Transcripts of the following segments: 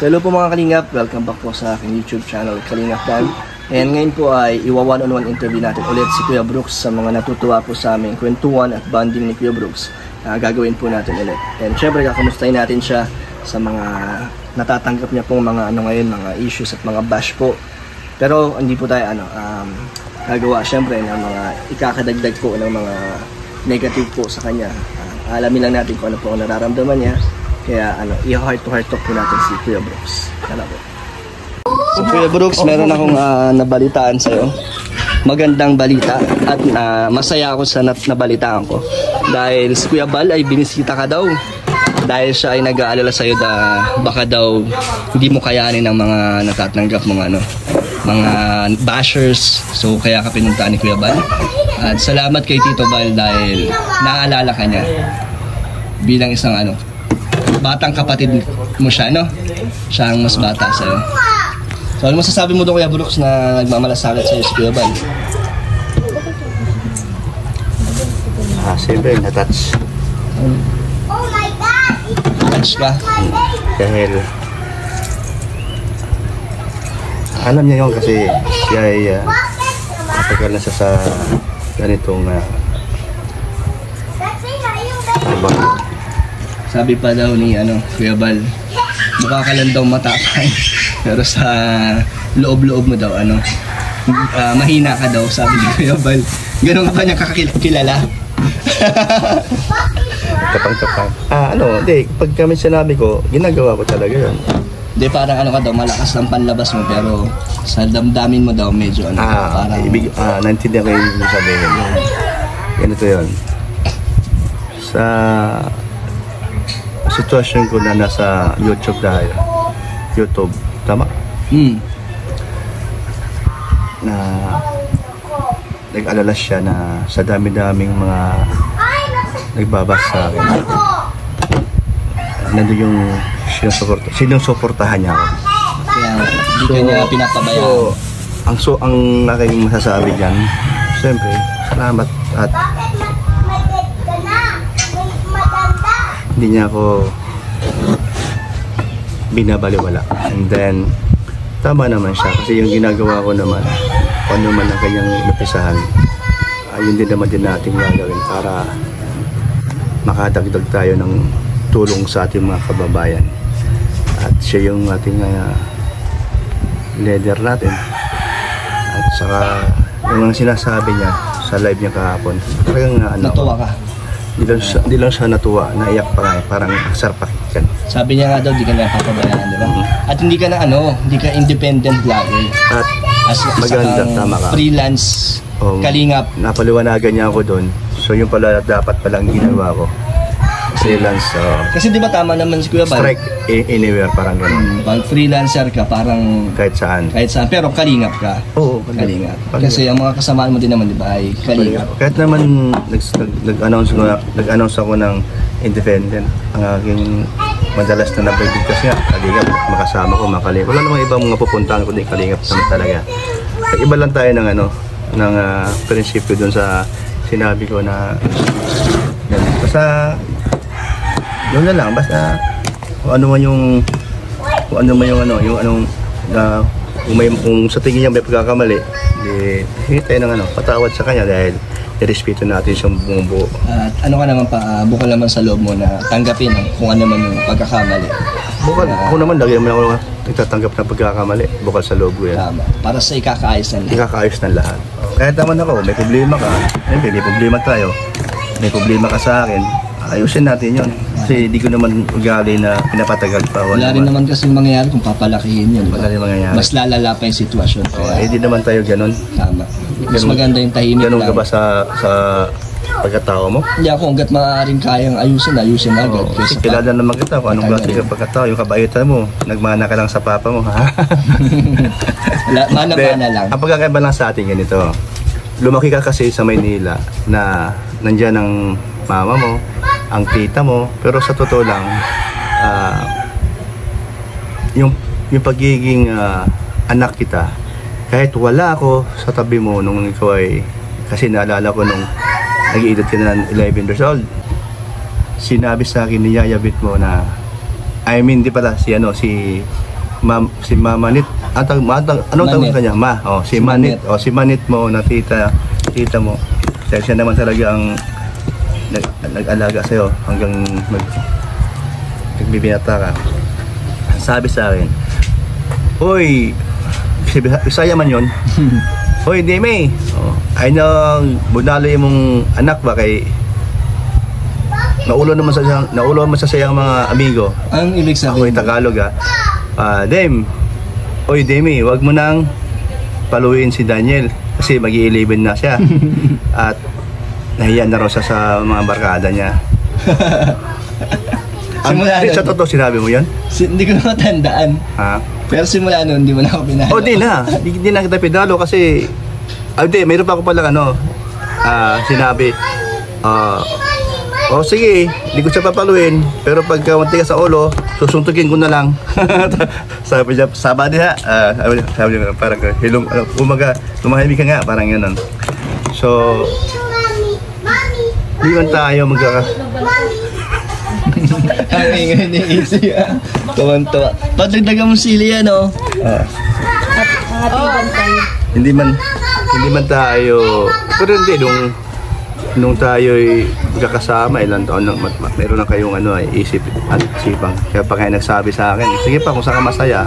So hello po mga Kalingap, welcome back po sa aking YouTube channel, Kalingap Dan. And ngayon po ay iwa-one-on-one interview natin ulit si Kuya Brooks sa mga natutuwa po sa aming kwentuhan at bonding ni Kuya Brooks. Gagawin po natin ulit. And syempre kakamustahin natin siya sa mga natatanggap niya pong mga mga issues at mga bash po. Pero hindi po tayo gagawa syempre ng mga ikakadagdag po ng mga negative po sa kanya. Alamin lang natin kung ano po ang nararamdaman niya. Kaya i-heart to heart talk po natin si Kuya Brooks. Tara po. So Kuya Brooks, meron akong nabalitaan sa'yo. Magandang balita at masaya ako sa nabalitaan ko. Dahil si Kuya Bal ay binisita ka daw. Dahil siya ay nag-aalala sa'yo na baka daw hindi mo kayanin ang mga natatanggap mong mga bashers. So kaya ka pinuntahan ni Kuya Bal. At salamat kay Tito Bal dahil naalala ka niya bilang isang batang kapatid mo siya, no? Siya ang mas bata sa'yo. So ano masasabi mo doon Kuya Brooks na nagmamalasakit sa'yo si Kuya Bal? Siyempre na-touch. Oh my God! Touch ka? Dahil alam niya yun kasi siya ay matagal na siya sa ganitong Sabi pa daw ni Kuya Bal, mukha ka lang daw matapang. Pero sa loob-loob mo daw, mahina ka daw, sabi ni Kuya Bal. Ganun ka ba niya kakilala? Kapang-kapang. Hindi. Pag kami sinabi ko, ginagawa ko talaga yun. Hindi, parang ka daw, malakas ng panlabas mo, pero sa damdamin mo daw, medyo parang... naintindihan ko yung sabihin. Ganito yun. Sa sitwasyon ko na nasa YouTube dahil. YouTube, tama? Na nag-alala siya na sa dami-daming mga nagbabasa sa akin. Nandun yung sinusuportahan niya ako. Kaya hindi ka niya pinapabayaan. Ang aking masasabi dyan, siyempre, salamat at hindi niya ako binabaliwala. And then, tama naman siya kasi yung ginagawa ko naman, kung ano man ang kanyang napisahan, yun din naman din natin gagawin para makadagdag tayo ng tulong sa ating mga kababayan. At siya yung ating leader natin. At saka yung sinasabi niya sa live niya kahapon, talagang natuwa ka? Hindi lang siya natuwa, naiyak pa nga, parang asar pakinggan. Sabi niya nga daw, di ka na papabayaan, di ba? At hindi ka hindi ka independent vlogger. At maganda, tama ka. Freelance, kalingap. Napaliwanagan niya ako doon. So yung pala dapat palang ginawa ko. Freelance. Kasi di ba tama naman si Kuya Bal? Strike anywhere, parang gano'n. Pag freelancer ka, parang... Kahit saan. Pero kalingap ka. Oo, kalingap. Kasi ang mga kasamaan mo din naman, di ba, ay kalingap. Kahit naman nag-announce ako ng independent, ang aking madalas na nabibigkas nga, kalingap, makasama ko, makalingap. Wala namang ibang mga pupuntahan ko din kalingap naman talaga. Iba lang tayo ng prinsipyo dun sa sinabi ko na basta yun na lang, basta kung sa tingin niya may pagkakamali, hindi tayo ng patawad sa kanya dahil irespeto natin siyang bumubuo. At ka naman bukal naman sa loob mo na tanggapin kung ano man yung pagkakamali. Bukal, ako naman lagi naman ako nagtatanggap ng pagkakamali, bukal sa loob ko yan. Tama, para sa ikakaayos ng lahat. Ikakaayos ng lahat. Kahit naman ako, may problema ka, may problema tayo, may problema ka sa akin, ayusin natin yun. Kasi di ko naman ugali na pinapatagal pa. Wala rin naman kasi mangyayari kung papalakihin yun. Wala rin mangyayari. Mas lalala pa yung sitwasyon. Di naman tayo ganun. Tama. Mas maganda yung tahimik lang. Ganun ka ba sa pagkatao mo? Hindi ako, hanggat maaaring kayang ayusin agad. Kilala naman kita kung anong klase ka pagkatao. Yung kabaitan mo, nagmana ka lang sa papa mo, ha? Mana-mana lang. Ang pagkakaiba lang sa atin ganito. Lumaki ka kasi sa Maynila na nandyan ang mama mo, ang tita mo, pero sa totoo lang, yung pagiging anak kita, kahit wala ako sa tabi mo nung ikaw ay, kasi naalala ko nung nag-iedad ka na 11 years old, sinabi sa akin ni Yaya Bit mo na, I mean, di pala, si si Mamanit. Anong tawag sa kanya? Si Manit. Si Manit mo na tita mo. Dahil siya naman talaga ang nag-alaga sa'yo hanggang nagbibinata ka. Sabi sa akin, "Hoy, Bisaya man yun." "Hoy, Demi, ay nang bunalo yung mong anak ba kay naulo naman sa sayang mga amigo." Ang ibig Ako'y sabihin? Tagalog Dem, oy Demi, wag mo nang paluin si Daniel kasi mag-i-11 na siya. At nahiya na raw siya sa mga barkada niya. Simula nun. Sa totoo sinabi mo yan? Hindi ko na matandaan. Pero simula nun, hindi mo na ako pinalo. Di na. Di na kita pinalo kasi mayroon pa ako palang sinabi, sige, hindi ko siya papaluin, pero pagka matigas sa ulo, susuntukin ko na lang. Sabi niya, sabi niya, parang hilong, lumahimik ka nga, parang yun. So, di man tayo Ang ingay ni Easy Tuwan-tuwa. Patagdagan mo sili yan hindi man tayo, pero hindi, nung tayo'y magkakasama, ilang taon meron na kayong isip at sipang. Kaya pa kayo nagsabi sa akin, sige pa, kung saan ka masaya,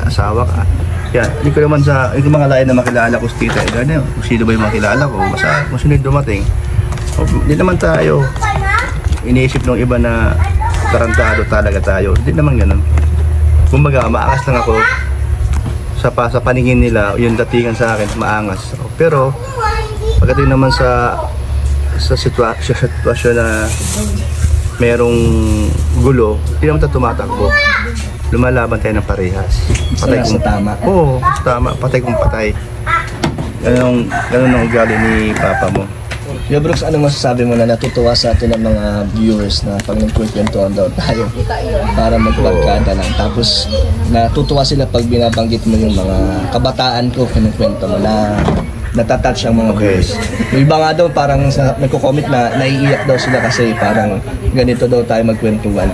asawa ka. Kaya hindi ko mga lain na makilala ko sa tita, kung sino ba yung makilala ko, basta kung sino dumating. Hindi naman tayo iniisip ng iba na tarantado talaga tayo. Hindi naman ganun. Kumbaga, maangas lang ako sa paningin nila, yung datingan sa akin, maangas. Pero pagdating naman sa sitwasyon na merong gulo, hindi naman tayo tumatakbo. Lumalaban tayo ng parehas. Patay kung tama. Oo, tama. Patay kung patay. Ganun ang ugali ni Papa mo. Kuya Brooks, ano masasabi mo na natutuwa sa atin ng mga viewers na pag nagkwentuhan daw tayo para magbarkada lang. Tapos natutuwa sila pag binabanggit mo yung mga kabataan ko, kinukwento mo na natatouch ang mga viewers. Yung iba nga daw parang nagko-comment na naiiyak daw sila kasi parang ganito daw tayo magkwentuhan.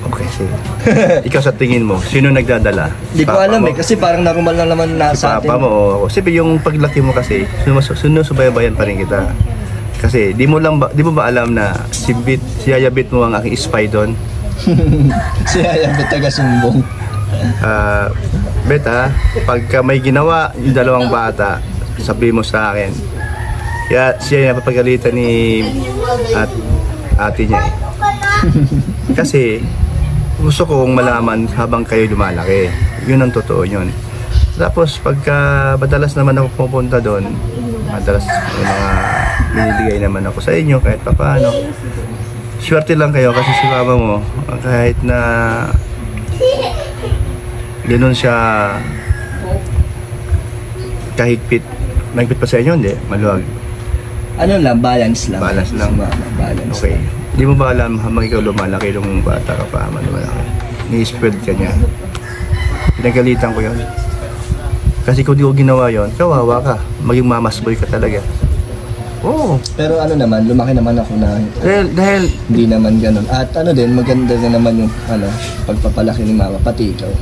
Okay, sige. Ikaw sa tingin mo, sino nagdadala? Hindi ko alam kasi parang normal lang naman na Si sa atin. Papa mo. Sabi yung paglaki mo kasi, sinusubaybayan pa rin kita. Kasi di mo ba alam na si Yaya Bit mo ang aking spy doon? Si Yaya Bit taga-sumbong. Bet pagka may ginawa yung dalawang bata, sabi mo sa akin. Kaya siya yung napapagalitan ni ate niya Kasi gusto kong malaman habang kayo lumalaki. Yun ang totoo yun. Tapos pagka madalas naman ako pupunta doon, madalas binibigay naman ako sa inyo kahit pa paano. Swerte lang kayo kasi si mama mo, kahit na ganoon siya kahigpit, mahigpit pa sa inyo, hindi? Maluwag. Ano lang, balance lang. Balance lang. Balance. Okay. Di mo ba alam habang ikaw lumalaki, nung bata ka pa, lumalaki, ni-spread ka niya. Pinagalitan ko yun. Kasi kung di ko ginawa yun, kawawa ka. Maging mamas boy ka talaga. Oo. Pero ano naman, lumaki naman ako na Dahil hindi naman ganun. At ano din, maganda din naman yung pagpapalaki ni mama, pati ikaw.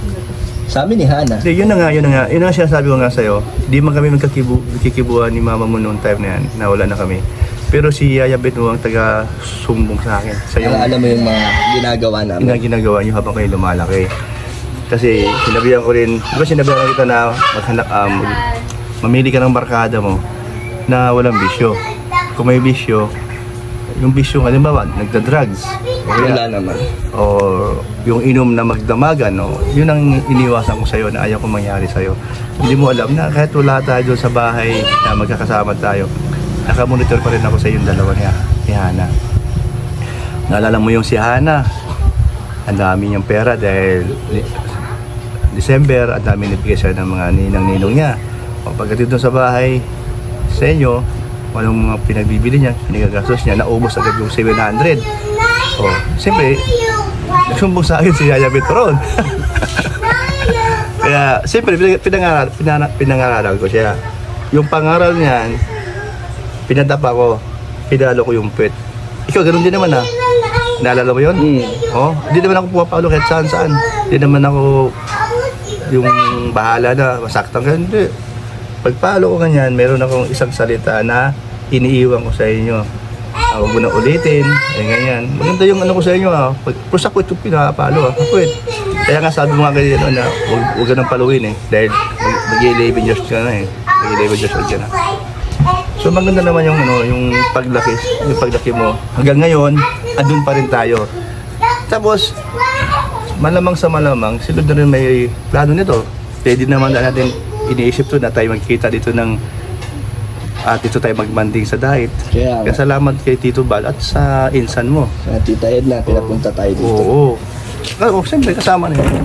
Sa amin ni Hana. yun na nga. Yun ang sinasabi ko nga sa'yo. Di man kami magkikibuhan ni mama mo noong time na yan. Nawala na kami. Pero si Yaya Bit mo ang taga-sumbong sa akin. Sa yung Alam mo yung mga ginagawa namin. ginagawa niyo habang kayo lumalaki. Kasi sinabihan ko rin, di ba sinabihan kita na mamili ka ng barkada mo na walang bisyo. Kung may bisyo, yung bisyo nga, halimbawa, nagda-drugs. Wala naman. O yung inom na magdamagan, yun ang iniwasan ko sa'yo na ayaw kong mangyari sa'yo. Hindi mo alam na kahit wala tayo doon sa bahay na magkakasama tayo, nakamonitor pa rin ako sa yung dalawa niya, si Hana. Naalala mo yung si Hana, ang dami niyang pera dahil December, ang dami nabigay siya ng mga ninang-ninong niya. O pagdating doon sa bahay, sa inyo, walang mga pinagbibili niya, pinagagastos niya, naubos agad yung 700. O, siyempre, nagsumbong sa akin si Yaya Betron. Kaya, siyempre, pinangaral ko siya. Yung pangaral niyan, pinadapa ko, pinalo ko yung puwet. Ikaw, ganun din naman Naalala mo yun? Oh, hindi naman ako pumapalo kahit saan. Hindi naman ako yung bahala na masaktan ka. Hindi. Pagpalo ko ganyan, meron akong isang salita na iniiwan ko sa inyo. Huwag mo na ulitin, ganyan. Maganda yung ano ko sa inyo. Pero sa kwit yung pinapalo. Kwit. Kaya nga sabi mo nga ganyan na huwag ka nang paluin dahil mag-11 years ka na mag-11 years old ka na. So maganda naman yung yung paglaki mo. Hanggang ngayon, andun pa rin tayo. Tapos malamang sa malamang, sila na rin may plano nito. Pwede naman natin iniisip to na tayo magkita dito dito tayo magbanding sa diet. Kaya salamat kay Tito Bal at sa insan mo. Sa Tita Edna, pinapunta tayo dito. Oo, siyempre kasama na yun.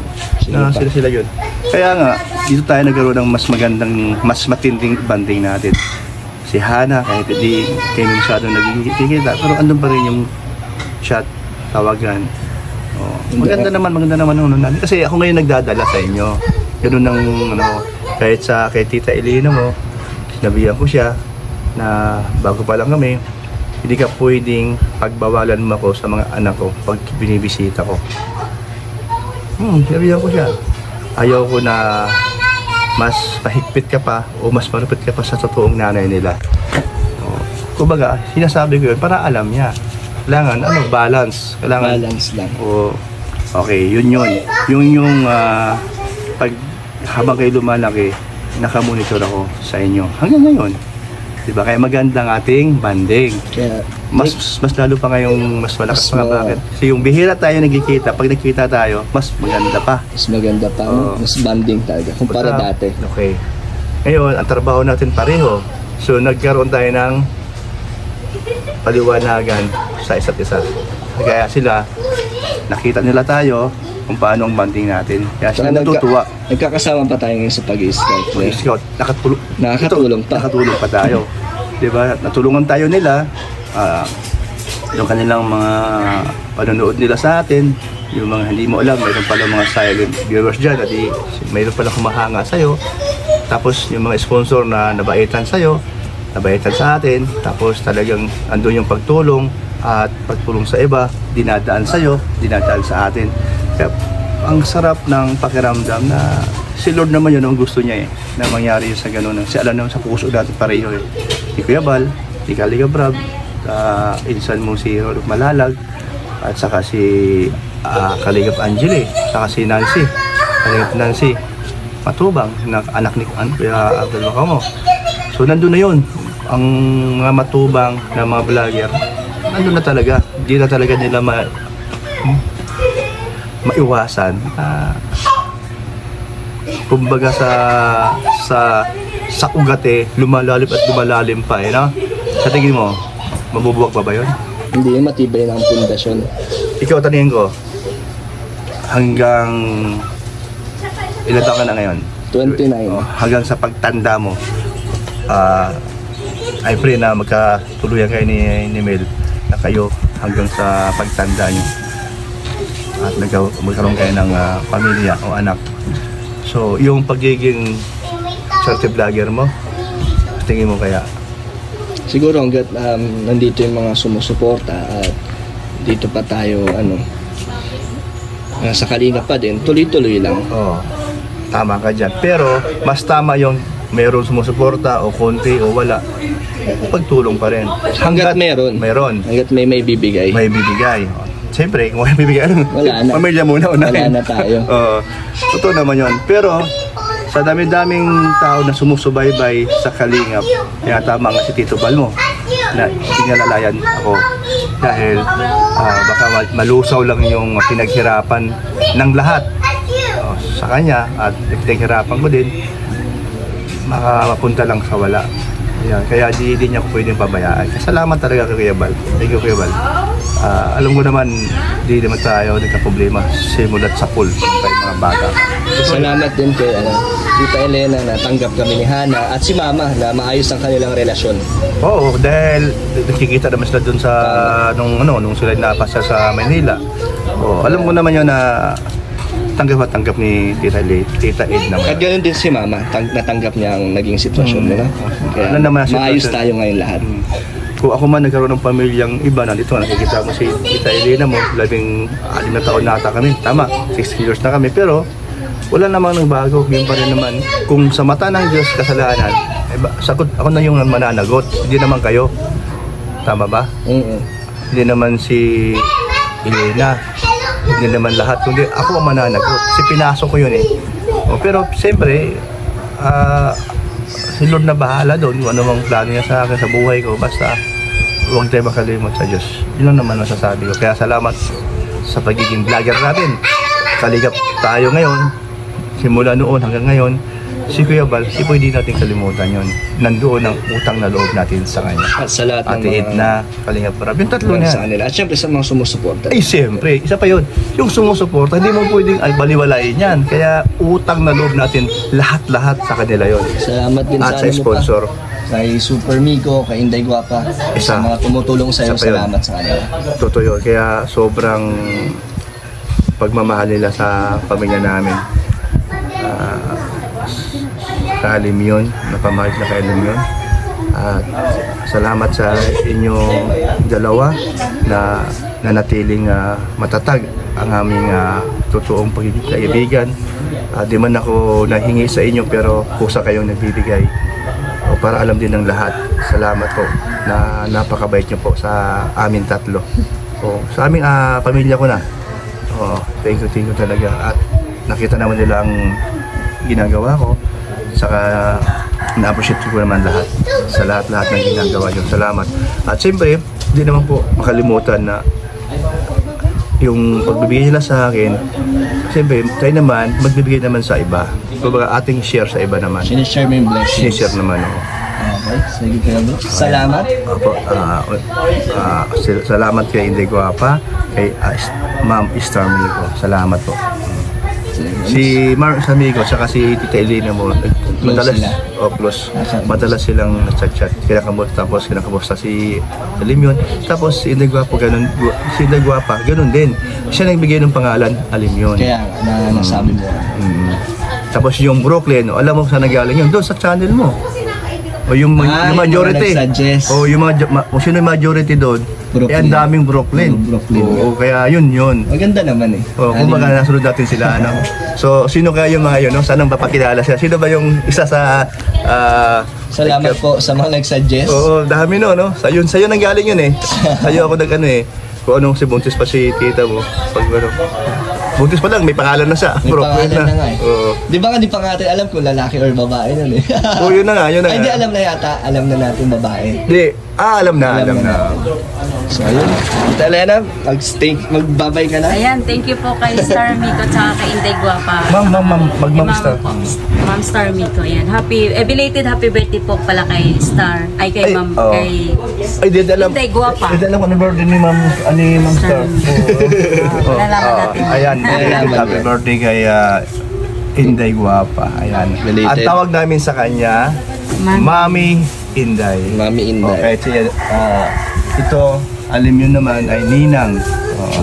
Sila yun. Kaya nga, dito tayo nagkaroon ng mas magandang, mas matinding banding natin. Si Hana, kahit hindi kayo masyadong nagkikita, pero andun pa rin yung chat, tawagan. Maganda naman namin. Kasi ako ngayon nagdadala sa inyo. Ganun ang kahit kay Tita Elena mo, sinabihan ko siya na bago pa lang kami, hindi ka pwedeng pagbawalan mo ako sa mga anak ko pag binibisita ko. Sinabihan ko siya. Ayaw ko na mas mahigpit ka pa o mas marupit ka pa sa totoong nanay nila. Kumbaga, sinasabi ko yun para alam niya. Kailangan, balance. Balance lang. Okay, yun. Yung habang kayo lumalaki, nakamonitor ako sa inyo. Hanggang ngayon. Diba? Kaya maganda ang ating banding. Kaya, mas lalo pa ngayong mas malakas pa. Bakit? Kasi yung bihira tayo nagkikita, pag nagkita tayo, mas maganda pa. Mas maganda pa. Mas banding talaga. Kumpara dati. Okay. Ngayon, ang trabaho natin pareho. So, nagkaroon tayo ng paliwanagan sa isa't isa. Kaya sila, nakita nila tayo kung paano ang banding natin. Kaya sila natutuwa. Nagkakasama pa tayo ngayon sa pag-i-scout. Pag-i-scout, nakatulong pa tayo. Diba? Natulungan tayo nila. Yung kanilang mga panonood nila sa atin, yung mga hindi mo alam, mayroon pala mga silent viewers dyan, at mayroon pala humahanga sa'yo. Tapos yung mga sponsor na nabaitan sa'yo, nabaitan sa atin, tapos talagang andun yung pagtulong at pagtulong sa iba, dinadaan sa'yo, dinadaan sa atin. Kaya ang sarap ng pakiramdam na si Lord naman yun ang gusto niya na mangyari yun sa ganun. Si alam naman sa puso natin pareho Si Kuya Bal, si Kaliga Brab, insan mo si Rolf Malalag, at saka si Kaligap Angeli, saka si Nancy, Kaligap Nancy Matubang, anak ni Kuya Abel Macamo. So nandun na yun, ang mga matubang na mga vlogger, nandun na talaga, hindi na talaga nila maiwasan. Kumbaga sa ugat lumalalim at lumalalim pa no? Sa tingin mo, mabubuwag pa ba yun? Hindi, matibay na ang pundasyon. Ikaw, taningin ko, hanggang ilan taon ka na ngayon? 29. Hanggang sa pagtanda mo, I pray na magkatuluyan kayo ni Mel na kayo hanggang sa pagtanda nyo at magkaroon kayo ng pamilya o anak. So, yung pagiging charity vlogger mo, tingin mo kaya? Siguro hanggat nandito yung mga sumusuporta at dito pa tayo sa Kalingap pa din, tuloy-tuloy lang. Tama ka dyan. Pero mas tama yung mayroon sumusuporta o konti o wala, pagtulong pa rin. Hanggat meron. Hanggat may bibigay. May bibigay. Siyempre, kung may bibigay, wala na. Pamilya muna unahin. Wala na tayo. Totoo naman yun. Pero sa dami-daming tao na sumusubaybay sa Kalingap, kaya tama nga si Tito Bal mo na pinalalayan ako dahil baka malusaw lang yung pinaghirapan ng lahat sa kanya at pinaghirapan ko din, makapunta lang sa wala. Kaya di niya ako pwedeng pabayaan. Salamat talaga kay Kuya Bal. Thank you, Kuya Bal. Alam ko naman, di naman tayo nagka-problema simulat sa pool tayo mga bata. Salamat din kay Tita Elena na tanggap kami ni Hana at si Mama na maayos ang kanilang relasyon. Oo, dahil nakikita naman sila dun sa nung sila napasa sa Manila. Alam ko naman yun na tanggap ni Tita Ed naman. At ganoon din si Mama, natanggap niya ang naging sitwasyon nila. Kaya naman maayos tayo ngayon lahat. kung ako man nagkaroon ng pamilyang iba, nandito nakikita mo si Tita Elena mo, 16 na taon nata kami, tama, 16 years na kami, pero wala namang nagbago, yun pa rin naman. Kung sa mata ng Diyos kasalanan, ako na yung mananagot, hindi naman kayo, tama ba? Hindi naman si Elena, hindi naman lahat, kundi ako ang mananagot, kasi pinasok ko yun pero siyempre, si Lord na bahala doon kung ano mang plano niya sa akin, sa buhay ko, basta huwag tayo makalimot sa Diyos. Yun lang naman masasabi ko. Kaya salamat sa pagiging vlogger natin. Kaligap tayo ngayon, simula noon hanggang ngayon, si Kuya Bal, hindi natin kalimutan yun. Nandoon ang utang na loob natin sa kanya. At sa lahat ng Ate Edna, Kalingap Rab, yung tatlo na yan. At syempre sa mga sumusuporta. Ay, siyempre, isa pa yun. Yung sumusuporta, hindi mo pwedeng baliwalain yan. Kaya utang na loob natin, lahat-lahat sa kanila yun. Salamat din at sa sponsor. Kay Super Migo, kay Inday Guapa, sa mga tumutulong sa iyo, salamat sa kanila. Totoo yun. Kaya sobrang pagmamahal nila sa pamilya namin. Sa Alimyon, napamahal na kay Alimyon. At salamat sa inyong dalawa na nanatiling matatag ang aming totoong pagiging kaibigan. Di man ako nahingi sa inyo pero kusa kayong nagbibigay. Para alam din ng lahat. Salamat po na napakabait nyo po sa amin tatlo. Sa aming pamilya ko na. Thank you talaga. At nakita naman nila ang ginagawa ko. Saka na-appreciate ko naman lahat sa lahat ng ginagawa nyo. Salamat. At siyempre, hindi naman po makalimutan na yung pagbibigay nila sa akin, siyempre, tayo naman, magbibigay naman sa iba. Kumbaga, ating share sa iba naman. Sinishare mo yung blessings. Sinishare naman. Okay, sige kayo bro. Salamat. Salamat kay Inday Guapa, kay Ma'am Star Migo. Salamat po. Si Mark Amigo saka si Tita Elena mo madalas close. Madalas silang nagchat-chat. Kinakamusta si Alimyon. Tapos si Inday Guapa ganun, si Inday Guapa ganun din. Siya nagbigay ng pangalan Alimyon. Kaya nasabi mo. Tapos yung Brooklyn, alam mo saan nagaling yun? Doon sa channel mo. O yung majority. Yung sino yung majority doon? Ang daming Brooklyn. Kaya yun. Maganda naman kung baka nasunod natin sila. So, sino kaya yung mga yun? Sanang papakilala sila? Sino ba yung isa sa... Salamat po sa mga nag-suggest. Dami no? Sa'yo nanggaling yun Sa'yo ako kung anong si Buntis pa si tita mo. Buntis pa lang, may pangalan na siya. May pangalan na nga Di ba di pa natin alam kung lalaki or babae nun yun na nga. Ay, hindi alam na yata. Alam na natin babae. Hindi. Alam na. So, ayun. Tita Elena, magbabay ka na. Ayan, thank you po kay Star Mico tsaka kay Inday Guapa. Ma'am Star. Ma'am Star Mico, ayan. Belated happy birthday po pala kay Star. Ay, kay Ma'am, kay Inday Guapa. Hindi alam kung ano birthday ni Ma'am Star. Nalaman natin. Ayan, happy birthday kay Inday Guapa. Ayan. At tawag namin sa kanya, Mami Inday. Mami Inday. Okay, ito, Alimyon naman ay Ninang.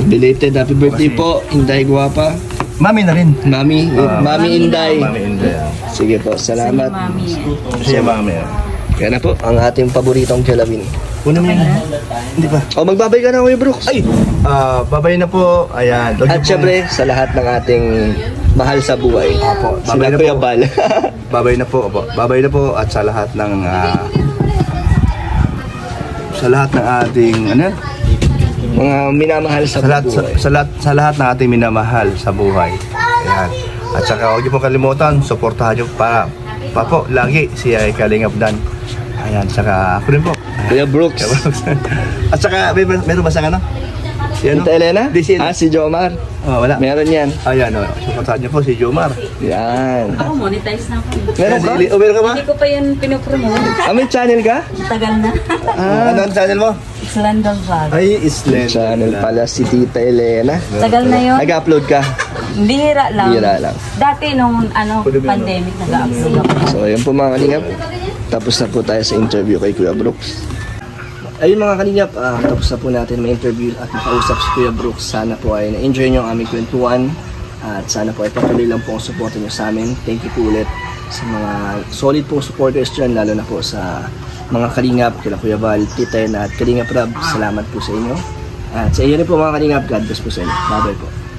Belated happy birthday po, Inday Guapa. Mami na rin. Mami Inday. Mami Inday. Sige po, salamat. Siya Mami. Kaya na po, ang ating paboritong jalapin. Una mo yan. Hindi pa. Magbabay ka na, Kuya Brooks. Ay! Babay na po. Ayan. At syempre, sa lahat ng ating mahal sa buhay. Babay na Kuya po. Bal. Babay na po. Babay na po. At sa lahat ng ating mga minamahal sa buhay. Sa lahat ng ating minamahal sa buhay. Ayan. At saka huwag niyo po kalimutan, suportahan niyo pa po lagi si Kalingap Dan. Ayan, saka ako rin po. Kuya Brooks. At saka meron ba sa Si Tita Elena? Si Jomar. Wala. Meron yan. Ayan, suportahan niyo po si Jomar. Yan. Ako, monetize na ako. Meron ka? Meron ka ba? Hindi ko pa yan pinopromote. May channel ka? Tagal na. Ano ang channel mo? Slendor Vlog. Ay, Island. Channel pala si Tita Elena. Tagal na yun. Nag-upload ka? Bihira lang. Dati nung pandemic nag-upload ako. So ayun po mga kalingap. Tapos na po tayo sa interview kay Kuya Brooks. Ayun mga kalingap, tapos na po natin ma-interview at makausap si Kuya Brooks. Sana po ay na-enjoy nyo ang aming kwentuhan. At sana po ay patuloy lang po ang supporto nyo sa amin. Thank you po ulit sa mga solid pong supporters dyan, lalo na po sa mga Kalingap, kila Kuya Val, Titen at Kalingap Rab, salamat po sa inyo. At sa iyo rin po mga Kalingap, God bless po sa inyo. Bye-bye po.